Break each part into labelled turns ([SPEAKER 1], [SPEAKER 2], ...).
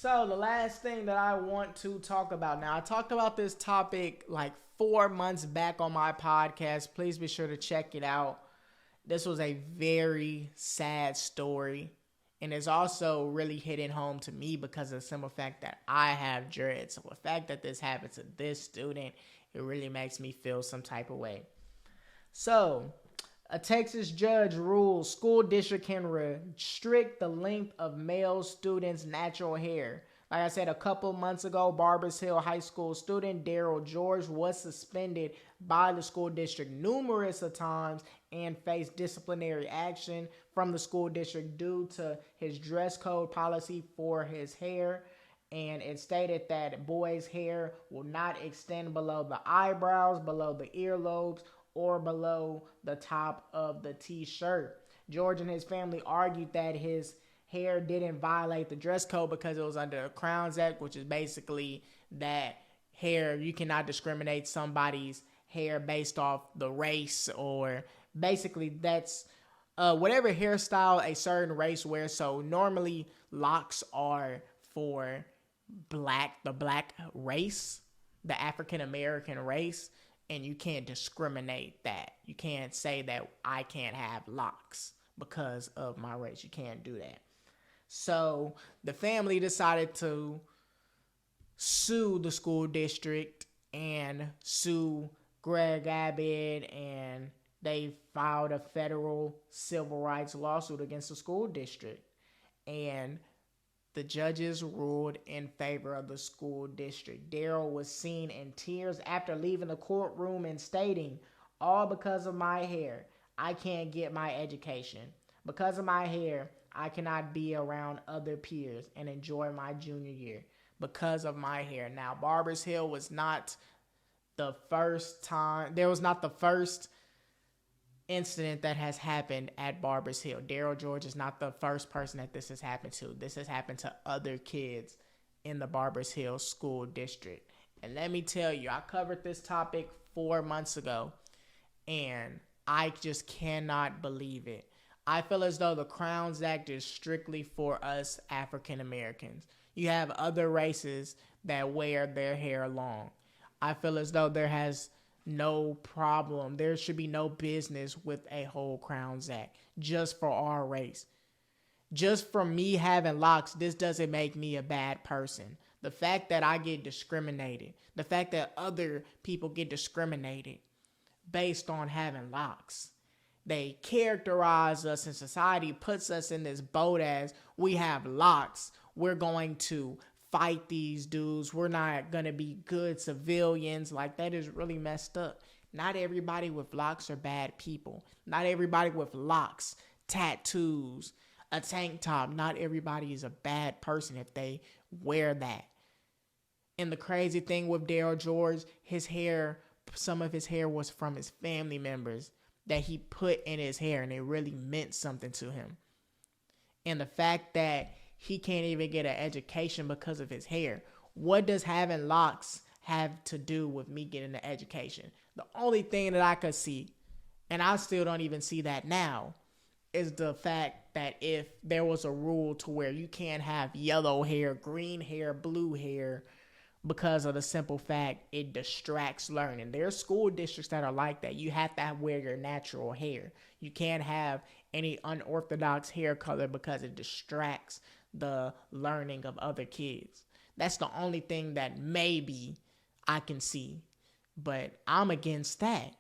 [SPEAKER 1] So the last thing that I want to talk about now, I talked about this topic like 4 months back on my podcast. Please be sure to check it out. This was a very sad story. And it's also really hitting home to me because of the simple fact that I have dreads. So the fact that this happened to this student, it really makes me feel some type of way. So, a Texas judge rules school district can restrict the length of male students' natural hair. Like I said, a couple months ago, Barbers Hill High School student Darryl George was suspended by the school district numerous of times and faced disciplinary action from the school district due to his dress code policy for his hair. And it stated that boys' hair will not extend below the eyebrows, below the earlobes, or below the top of the t-shirt. George and his family argued that his hair didn't violate the dress code because it was under the Crowns Act, which is basically that hair, you cannot discriminate somebody's hair based off the race, or basically that's whatever hairstyle a certain race wears. So normally locks are for the black race, the African American race, and you can't discriminate that. You can't say that I can't have locks because of my race. You can't do that. So the family decided to sue the school district and sue Greg Abbott, and they filed a federal civil rights lawsuit against the school district. And the judges ruled in favor of the school district. Darryl was seen in tears after leaving the courtroom and stating, "All because of my hair, I can't get my education. Because of my hair, I cannot be around other peers and enjoy my junior year. Because of my hair." Now, Barbers Hill was not the first time. There was not the first incident that has happened at Barbers Hill. Darryl George is not the first person that this has happened to. This has happened to other kids in the Barbers Hill school district. And let me tell you, I covered this topic 4 months ago, and I just cannot believe it. I feel as though the Crowns Act is strictly for us African Americans. You have other races that wear their hair long. I feel as though no problem. There should be no business with a whole Crowns Act just for our race. Just for me having locks, this doesn't make me a bad person. The fact that I get discriminated, the fact that other people get discriminated based on having locks. They characterize us, and society puts us in this boat as we have locks. We're going to fight these dudes. We're not going to be good civilians. Like, that is really messed up. Not everybody with locks are bad people. Not everybody with locks, tattoos, a tank top. Not everybody is a bad person if they wear that. And the crazy thing with Darryl George, his hair, some of his hair was from his family members that he put in his hair, and it really meant something to him. And the fact that he can't even get an education because of his hair. What does having locks have to do with me getting an education? The only thing that I could see, and I still don't even see that now, is the fact that if there was a rule to where you can't have yellow hair, green hair, blue hair, because of the simple fact it distracts learning. There are school districts that are like that. You have to wear your natural hair. You can't have any unorthodox hair color because it distracts the learning of other kids. That's the only thing that maybe I can see, but I'm against that.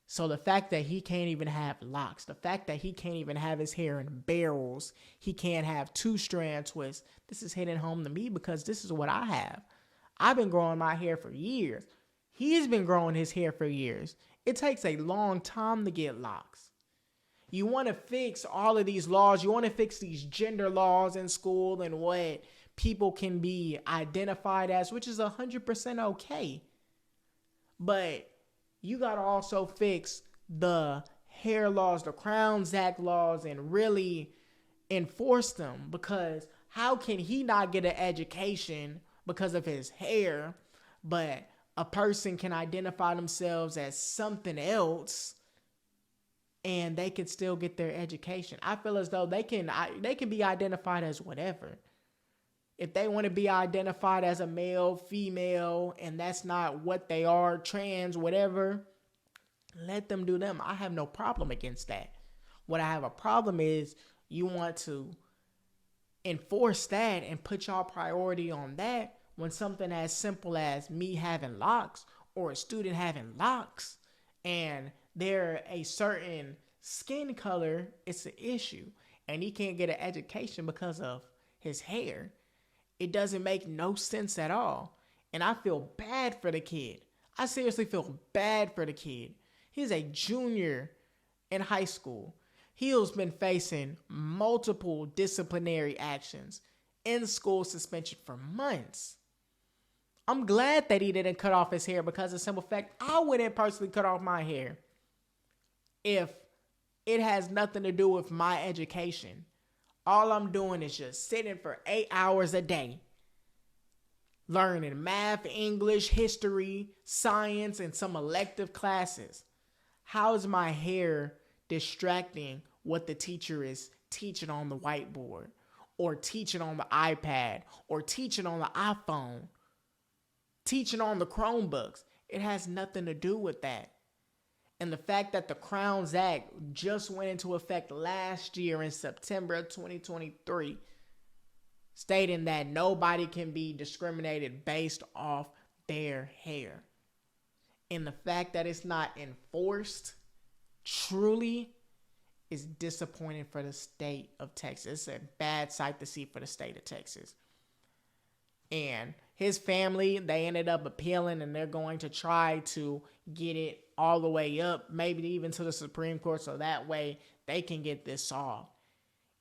[SPEAKER 1] So the fact that he can't even have locks, the fact that he can't even have his hair in barrels, he can't have 2-strand twists, this is hitting home to me because this is what I have. I've been growing my hair for years. He's been growing his hair for years. It takes a long time to get locks. You want to fix all of these laws. You want to fix these gender laws in school and what people can be identified as, which is 100% okay. But you got to also fix the hair laws, the Crowns Act laws, and really enforce them, because how can he not get an education because of his hair, but a person can identify themselves as something else and they can still get their education? I feel as though they can be identified as whatever. If they want to be identified as a male, female, and that's not what they are, trans, whatever, let them do them. I have no problem against that. What I have a problem is you want to enforce that and put y'all priority on that when something as simple as me having locks or a student having locks and they're a certain skin color, it's an issue. And he can't get an education because of his hair. It doesn't make no sense at all. And I feel bad for the kid. I seriously feel bad for the kid. He's a junior in high school. He's been facing multiple disciplinary actions, in school suspension for months. I'm glad that he didn't cut off his hair because of the simple fact I wouldn't personally cut off my hair if it has nothing to do with my education. All I'm doing is just sitting for 8 hours a day, learning math, English, history, science, and some elective classes. How is my hair distracting what the teacher is teaching on the whiteboard or teaching on the iPad or teaching on the iPhone, teaching on the Chromebooks? It has nothing to do with that. And the fact that the Crowns Act just went into effect last year in September of 2023, stating that nobody can be discriminated based off their hair. And the fact that it's not enforced truly is disappointing for the state of Texas. It's a bad sight to see for the state of Texas. And his family, they ended up appealing, and they're going to try to get it all the way up, maybe even to the Supreme Court, so that way they can get this solved.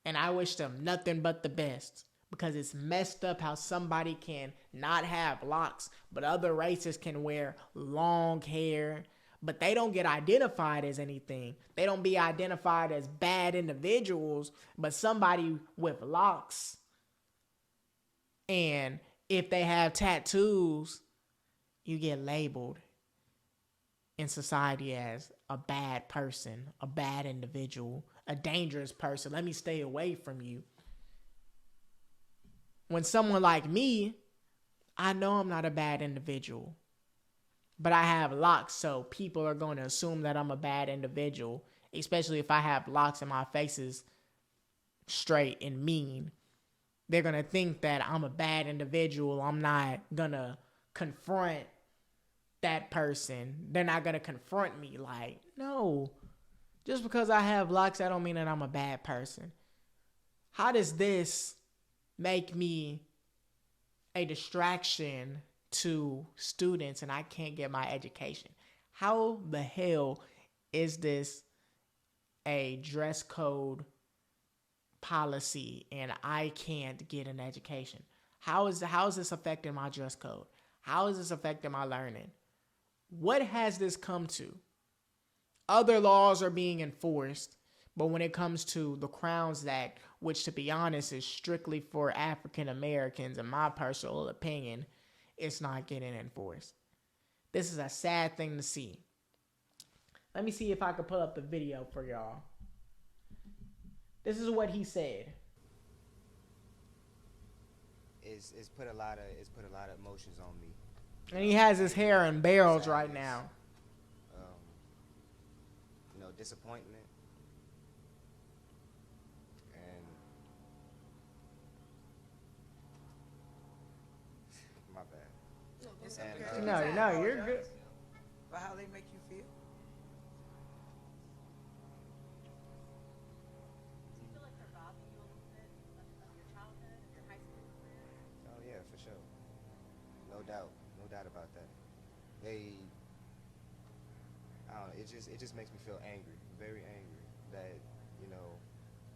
[SPEAKER 1] And I wish them nothing but the best, because it's messed up how somebody can not have locks, but other races can wear long hair, but they don't get identified as anything. They don't be identified as bad individuals, but somebody with locks, and if they have tattoos, you get labeled in society as a bad person, a bad individual, a dangerous person. Let me stay away from you. When someone like me, I know I'm not a bad individual, but I have locks, so people are going to assume that I'm a bad individual, especially if I have locks and my face is straight and mean. They're going to think that I'm a bad individual. I'm not going to confront that person. They're not going to confront me. Like, no. Just because I have locks, that don't mean that I'm a bad person. How does this make me a distraction to students and I can't get my education? How the hell is this a dress code policy and I can't get an education? How is this affecting my dress code? How is this affecting my learning? What has this come to? Other laws are being enforced, but when it comes to the Crowns Act, which to be honest is strictly for African Americans, in my personal opinion, it's not getting enforced. This is a sad thing to see. Let me see if I can pull up the video for y'all. This is what he said.
[SPEAKER 2] It's put a lot of emotions on me.
[SPEAKER 1] And he has his hair in barrels right now.
[SPEAKER 2] Disappointment, and my bad.
[SPEAKER 3] It's
[SPEAKER 2] And,
[SPEAKER 3] okay.
[SPEAKER 1] No, you're good.
[SPEAKER 3] But how they make you feel?
[SPEAKER 4] Do you feel like they're robbing you a little bit of your childhood, of your high school career?
[SPEAKER 2] Oh yeah, for sure. No doubt about that. I don't know, it just makes me feel angry, very angry that,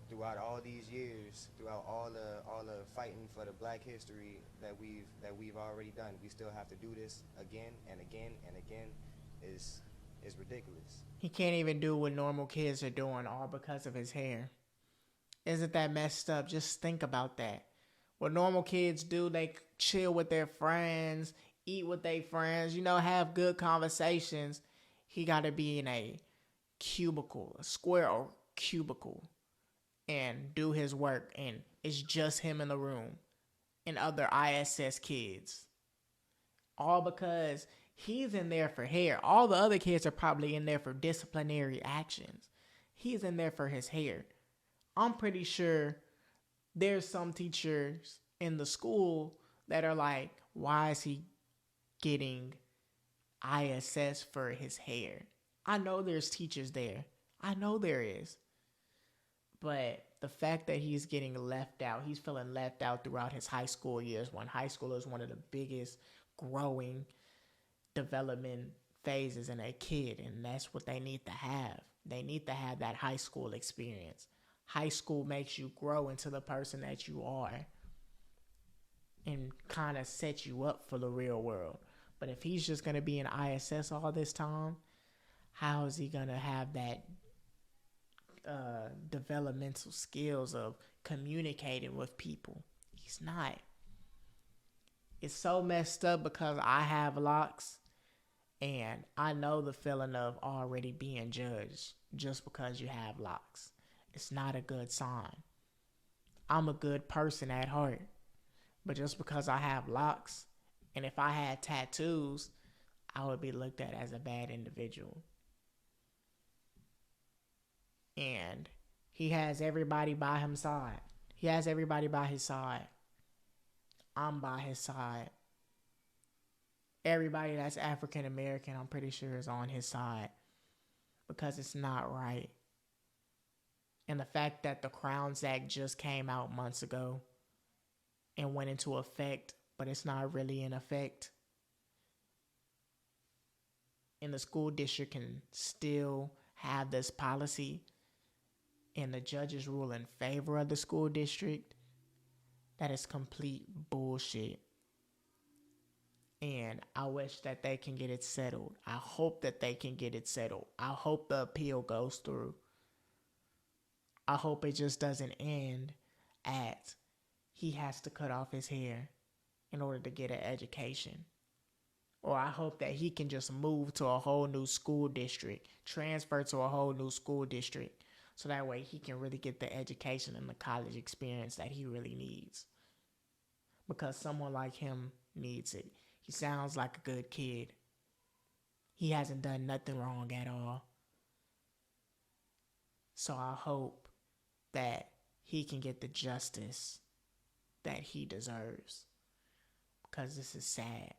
[SPEAKER 2] throughout all these years, throughout all the fighting for the black history that we've already done, we still have to do this again and again and again. Is ridiculous.
[SPEAKER 1] He can't even do what normal kids are doing, all because of his hair. Isn't that messed up? Just think about that. What normal kids do, they chill with their friends, eat with their friends, have good conversations. He got to be in a cubicle, a square or cubicle, and do his work. And it's just him in the room. and other ISS kids. All because he's in there for hair. All the other kids are probably in there for disciplinary actions. He's in there for his hair. I'm pretty sure there's some teachers in the school that are like, why is he getting ISS for his hair? I know there's teachers there. I know there is. But the fact that he's getting left out, he's feeling left out throughout his high school years, when high school is one of the biggest growing development phases in a kid, and that's what they need to have. They need to have that high school experience. High school makes you grow into the person that you are and kind of set you up for the real world. But if he's just going to be in ISS all this time, how is he going to have that developmental skills of communicating with people? He's not. It's so messed up because I have locks, and I know the feeling of already being judged just because you have locks. It's not a good sign. I'm a good person at heart, but just because I have locks, and if I had tattoos, I would be looked at as a bad individual. And he has everybody by his side. He has everybody by his side. I'm by his side. Everybody that's African American, I'm pretty sure, is on his side, because it's not right. And the fact that the Crowns Act just came out months ago and went into effect, but it's not really in effect, and the school district can still have this policy, and the judges rule in favor of the school district, that is complete bullshit. And I wish that they can get it settled. I hope that they can get it settled. I hope the appeal goes through. I hope it just doesn't end at he has to cut off his hair in order to get an education. Or I hope that he can just move to a whole new school district, transfer to a whole new school district, so that way he can really get the education and the college experience that he really needs. Because someone like him needs it. He sounds like a good kid. He hasn't done nothing wrong at all. So I hope that he can get the justice that he deserves, because this is sad.